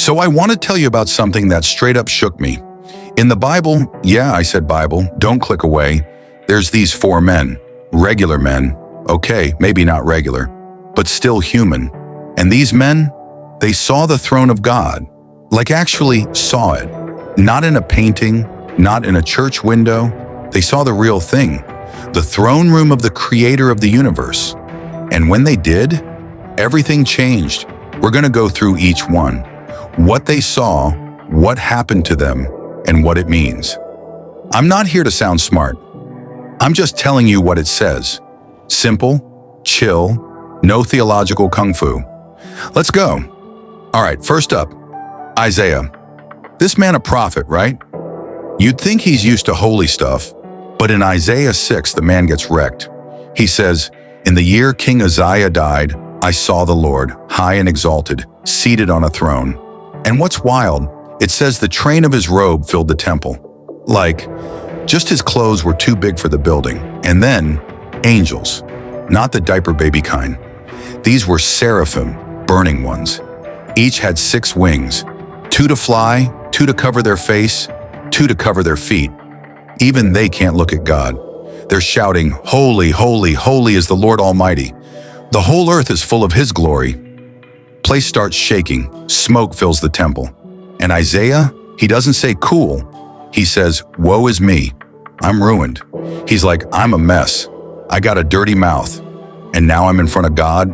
So I want to tell you about something that straight up shook me. In the Bible, yeah, I said Bible, don't click away, there's these four men, regular men, okay, maybe not regular, but still human. And these men, they saw the throne of God, like actually saw it. Not in a painting, not in a church window, they saw the real thing, the throne room of the creator of the universe. And when they did, everything changed. We're going to go through each one. What they saw, what happened to them, and what it means. I'm not here to sound smart. I'm just telling you what it says. Simple, chill, no theological kung fu. Let's go. All right, first up, Isaiah. This man a prophet, right? You'd think he's used to holy stuff, but in Isaiah 6, the man gets wrecked. He says, "In the year King Uzziah died, I saw the Lord, high and exalted, seated on a throne." And what's wild, it says the train of his robe filled the temple. Like, just his clothes were too big for the building. And then, angels, not the diaper baby kind. These were seraphim, burning ones. Each had 6 wings, 2 to fly, 2 to cover their face, 2 to cover their feet. Even they can't look at God. They're shouting, "Holy, holy, holy is the Lord Almighty. The whole earth is full of His glory." Place starts shaking, smoke fills the temple. And Isaiah, he doesn't say cool. He says, "Woe is me, I'm ruined." He's like, "I'm a mess. I got a dirty mouth. And now I'm in front of God.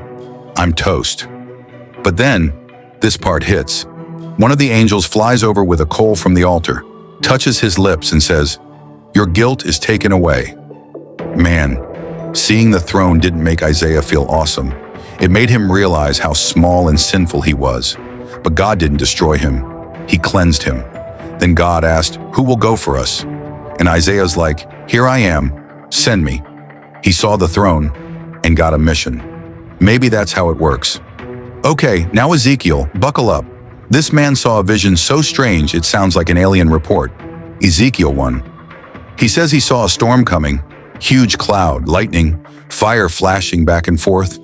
I'm toast." But then, this part hits. One of the angels flies over with a coal from the altar, touches his lips and says, "Your guilt is taken away." Man, seeing the throne didn't make Isaiah feel awesome. It made him realize how small and sinful he was. But God didn't destroy him. He cleansed him. Then God asked, "Who will go for us?" And Isaiah's like, "Here I am, send me." He saw the throne and got a mission. Maybe that's how it works. Okay, now Ezekiel, buckle up. This man saw a vision so strange it sounds like an alien report. Ezekiel 1. He says he saw a storm coming, huge cloud, lightning, fire flashing back and forth.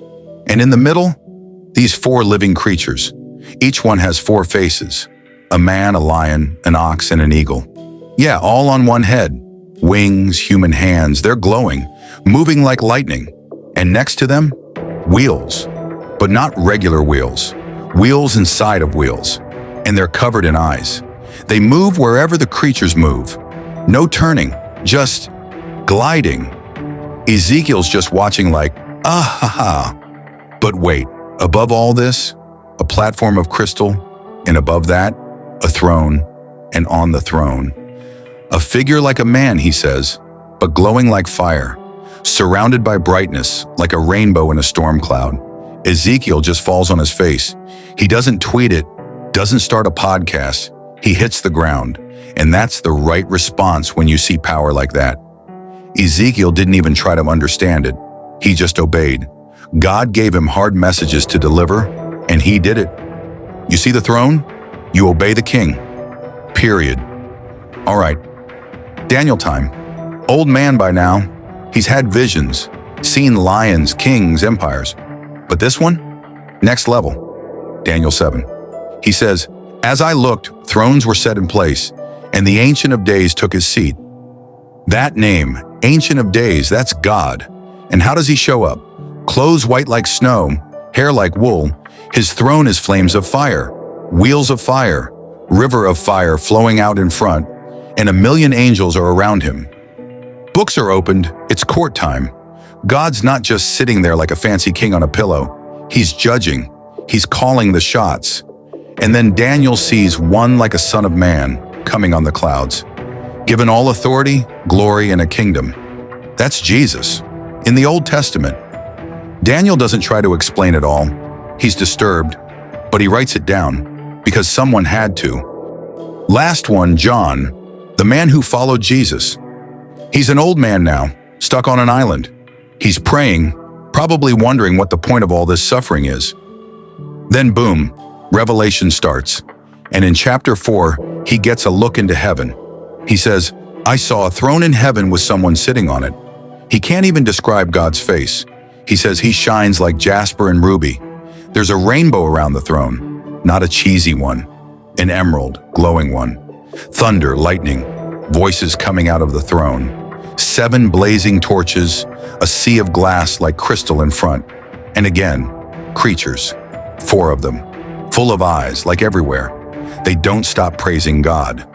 And in the middle, these 4 living creatures. Each one has 4 faces. A man, a lion, an ox, and an eagle. Yeah, all on one head. Wings, human hands, they're glowing, moving like lightning. And next to them, wheels. But not regular wheels. Wheels inside of wheels. And they're covered in eyes. They move wherever the creatures move. No turning, just gliding. Ezekiel's just watching like, ah ha ha. But wait, above all this, a platform of crystal, and above that, a throne, and on the throne, a figure like a man, he says, but glowing like fire, surrounded by brightness, like a rainbow in a storm cloud. Ezekiel just falls on his face. He doesn't tweet it, doesn't start a podcast. He hits the ground, and that's the right response when you see power like that. Ezekiel didn't even try to understand it. He just obeyed. God gave him hard messages to deliver, and he did it. You see the throne? You obey the king. Period. All right, Daniel time. Old man by now. He's had visions, seen lions, kings, empires. But this one? Next level. Daniel 7. He says, "As I looked, thrones were set in place, and the Ancient of Days took his seat." That name, Ancient of Days, that's God. And how does he show up? Clothes white like snow, hair like wool. His throne is flames of fire, wheels of fire, river of fire flowing out in front, and a million angels are around him. Books are opened, it's court time. God's not just sitting there like a fancy king on a pillow. He's judging, he's calling the shots. And then Daniel sees one like a son of man coming on the clouds, given all authority, glory, and a kingdom. That's Jesus. In the Old Testament, Daniel doesn't try to explain it all. He's disturbed, but he writes it down because someone had to. Last one, John, the man who followed Jesus. He's an old man now, stuck on an island. He's praying, probably wondering what the point of all this suffering is. Then boom, Revelation starts. And in chapter 4, he gets a look into heaven. He says, "I saw a throne in heaven with someone sitting on it." He can't even describe God's face. He says he shines like jasper and ruby. There's a rainbow around the throne, not a cheesy one. an emerald, glowing one. Thunder, lightning, voices coming out of the throne. 7 blazing torches, a sea of glass like crystal in front. And again, creatures, 4 of them, full of eyes like everywhere. They don't stop praising God.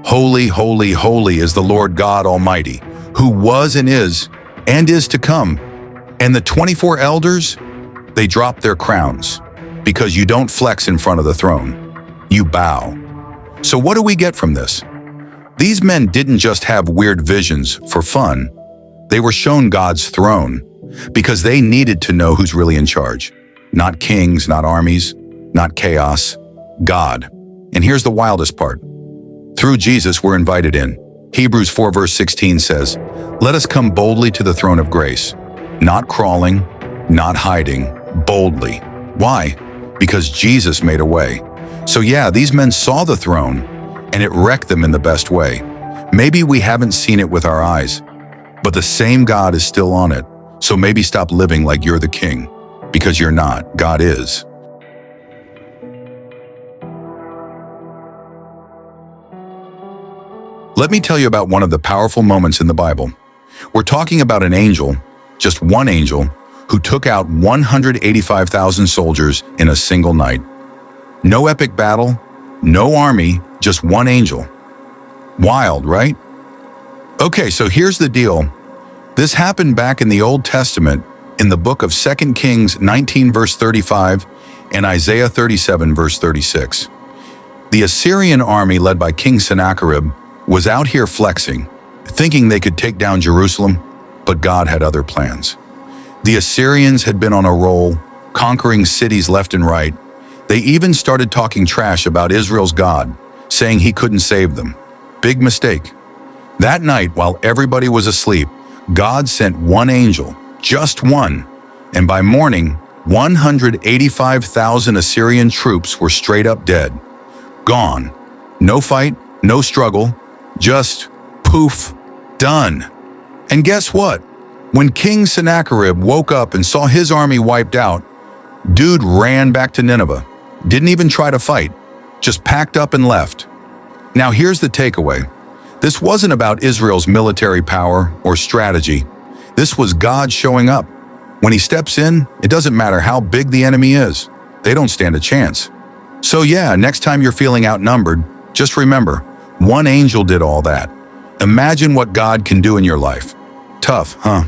Holy, holy, holy is the Lord God Almighty, who was and is to come. And the 24 elders, they drop their crowns, because you don't flex in front of the throne. You bow. So what do we get from this? These men didn't just have weird visions for fun. They were shown God's throne, because they needed to know who's really in charge. Not kings, not armies, not chaos, God. And here's the wildest part. Through Jesus, we're invited in. Hebrews 4 verse 16 says, "Let us come boldly to the throne of grace." Not crawling, not hiding, boldly. Why? Because Jesus made a way. So yeah, these men saw the throne, and it wrecked them in the best way. Maybe we haven't seen it with our eyes, but the same God is still on it. So maybe stop living like you're the king, because you're not. God is. Let me tell you about one of the powerful moments in the Bible. We're talking about an angel, just one angel, who took out 185,000 soldiers in a single night. No epic battle, no army, just one angel. Wild, right? Okay, so here's the deal. This happened back in the Old Testament in the book of 2 Kings 19 verse 35 and Isaiah 37 verse 36. The Assyrian army led by King Sennacherib was out here flexing, thinking they could take down Jerusalem, but God had other plans. The Assyrians had been on a roll, conquering cities left and right. They even started talking trash about Israel's God, saying he couldn't save them. Big mistake. That night, while everybody was asleep, God sent one angel, just one, and by morning, 185,000 Assyrian troops were straight up dead. Gone. No fight, no struggle, just poof, done. And guess what? When King Sennacherib woke up and saw his army wiped out, dude ran back to Nineveh. Didn't even try to fight, just packed up and left. Now here's the takeaway. This wasn't about Israel's military power or strategy. This was God showing up. When he steps in, it doesn't matter how big the enemy is. They don't stand a chance. So yeah, next time you're feeling outnumbered, just remember, one angel did all that. Imagine what God can do in your life. Tough, huh?